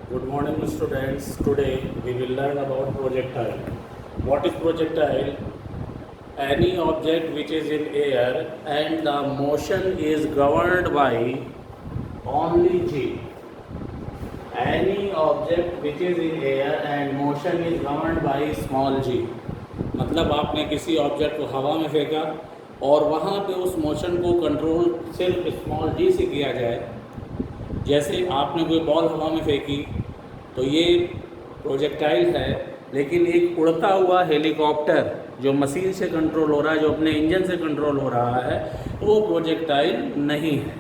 Good morning, students. Today we will learn about projectile. What is projectile? Any object which is in air and the motion is governed by only g. Any object which is in air and motion is governed by small g. मतलब आपने किसी object को हवा में फेंका और वहाँ पे उस मोशन को कंट्रोल सिर्फ स्मॉल जी से किया जाए। जैसे आपने कोई बॉल हवा में फेंकी तो ये प्रोजेक्टाइल है, लेकिन एक उड़ता हुआ हेलीकॉप्टर जो मशीन से कंट्रोल हो रहा है, जो अपने इंजन से कंट्रोल हो रहा है, तो वो प्रोजेक्टाइल नहीं है।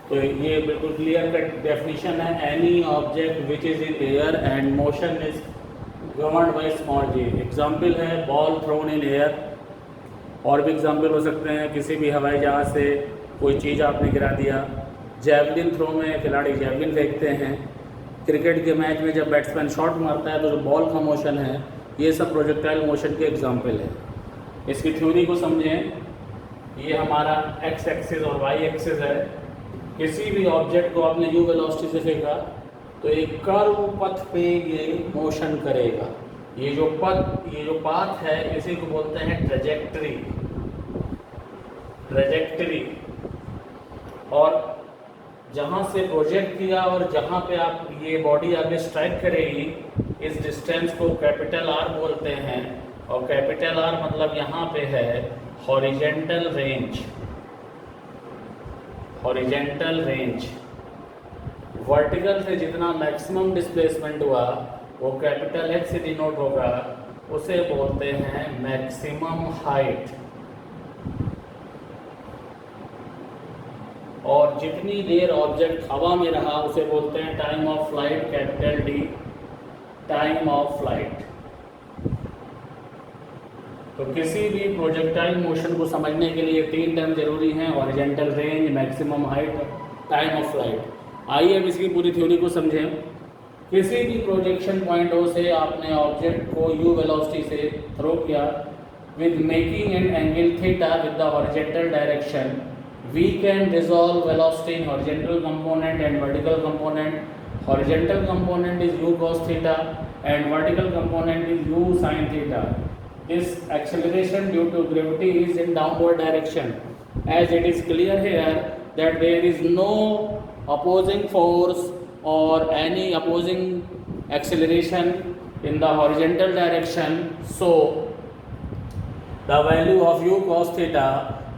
तो ये बिल्कुल क्लियर कट डेफिनेशन है। Any object which is in air and motion is governed by small g. Example है बॉल थ्रोन इन एयर। और भी एग्जाम्पल हो सकते हैं, किसी भी हवाई जहाज़ से कोई चीज़ आपने गिरा दिया। जैवलिन थ्रो में खिलाड़ी जैवलिन फेंकते हैं। क्रिकेट के मैच में जब बैट्समैन शॉट मारता है तो जो बॉल का मोशन है, ये सब प्रोजेक्टाइल मोशन के एग्जाम्पल है। इसकी थ्योरी को समझें। ये हमारा एक्स एक्सिस और वाई एक्सिस है। किसी भी ऑब्जेक्ट को आपने यू वेलोसिटी से फेंका तो एक कर्व पथ पे ये मोशन करेगा। ये जो पाथ है इसी को बोलते हैं ट्रेजेक्टरी। और जहाँ से प्रोजेक्ट किया और जहाँ पे आप ये बॉडी आगे स्ट्राइक करेगी, इस डिस्टेंस को कैपिटल आर बोलते हैं। और कैपिटल आर मतलब यहाँ पे है हॉरिजेंटल रेंज। वर्टिकल से जितना मैक्सिमम डिस्प्लेसमेंट हुआ वो कैपिटल एक्स से डिनोट होगा, उसे बोलते हैं मैक्सिमम हाइट। और जितनी देर ऑब्जेक्ट हवा में रहा उसे बोलते हैं time of flight, capital D, time of flight. तो किसी भी प्रोजेक्टाइल मोशन को समझने के लिए तीन टर्म जरूरी हैं: horizontal range, maximum height, time of flight. आइए अब इसकी पूरी थ्योरी को समझें। किसी भी प्रोजेक्शन पॉइंट ओ से आपने ऑब्जेक्ट को यू वेलोसिटी से थ्रो किया with making an angle theta with the horizontal direction, we can resolve velocity in horizontal component and vertical component. Horizontal component is u cos theta and vertical component is u sin theta. This acceleration due to gravity is in downward direction, as it is clear here that there is no opposing force or any opposing acceleration in the horizontal direction, so the value of u cos theta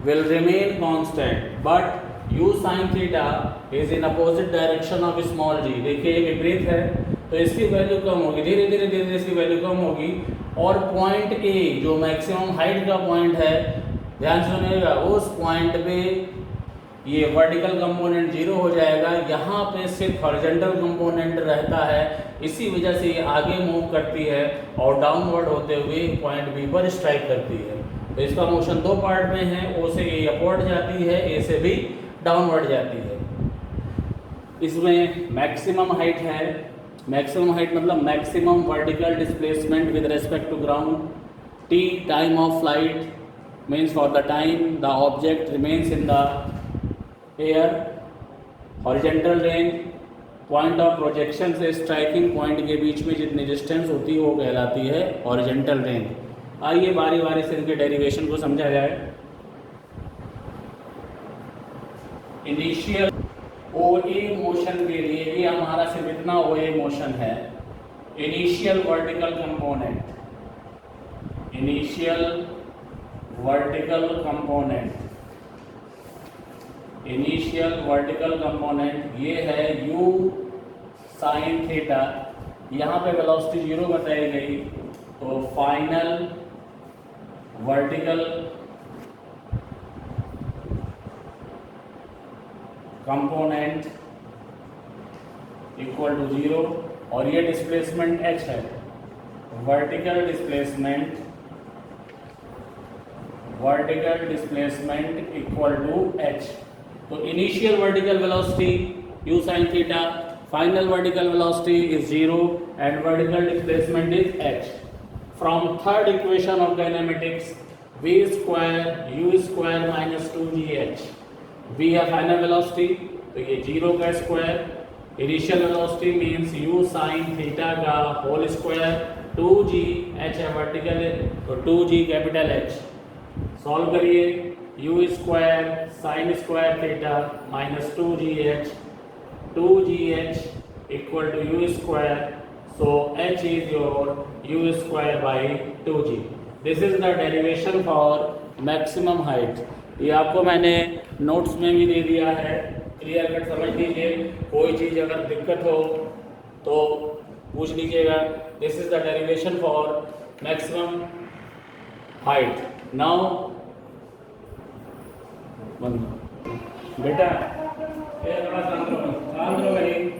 will remain constant, but u sin theta is in opposite direction of small g। देखिए ये विपरीत है तो इसकी value कम होगी, धीरे धीरे इसकी वैल्यू कम होगी। और पॉइंट ए जो मैक्सिमम हाइट का पॉइंट है, ध्यान सुनिएगा, उस पॉइंट पे ये वर्टिकल कंपोनेंट जीरो हो जाएगा। यहाँ पे सिर्फ हॉरिजॉन्टल कंपोनेंट रहता है, इसी वजह से ये आगे मूव करती है और डाउनवर्ड होते हुए पॉइंट बी पर स्ट्राइक करती है। तो इसका मोशन दो पार्ट में है, ओ से ए अपवर्ड जाती है, ए से भी डाउनवर्ड जाती है। इसमें मैक्सिमम हाइट है। मैक्सिमम हाइट मतलब maximum vertical displacement with respect to ground. T time of flight means for the time the object remains in the air. Horizontal range point of projection से striking point के बीच में जितनी distance होती है वो कहलाती है हॉरिजेंटल रेंज। आइए बारी बारी से इनके डेरिवेशन को समझा जाए। इनिशियल OA मोशन के लिए ये हमारा सिर्फ इतना OA मोशन है। इनिशियल वर्टिकल कंपोनेंट ये है u sin थीटा। यहाँ पे वेलोसिटी जीरो बताई गई, तो final vertical component equal to zero. और ये डिस्प्लेसमेंट h है, vertical displacement equal to h। तो initial vertical velocity u sin theta, final vertical velocity is zero and vertical displacement is h। From third equation of kinematics, v square u square minus 2gh, v है final velocity, तो ये zero का square initial velocity means u sine theta का whole square 2g, h है vertical है तो 2g capital H। Solve करिए, u square sine square theta minus 2gh, 2gh equal to u square, so h is your u square by 2g। This is the derivation for maximum height. ये आपको मैंने notes में भी दे दिया है, clear cut समझ लीजिए। कोई चीज़ अगर दिक्कत हो तो पूछ लीजिएगा। This is the derivation for maximum height. Now बेटा ये थोड़ा शांत रहो भाई।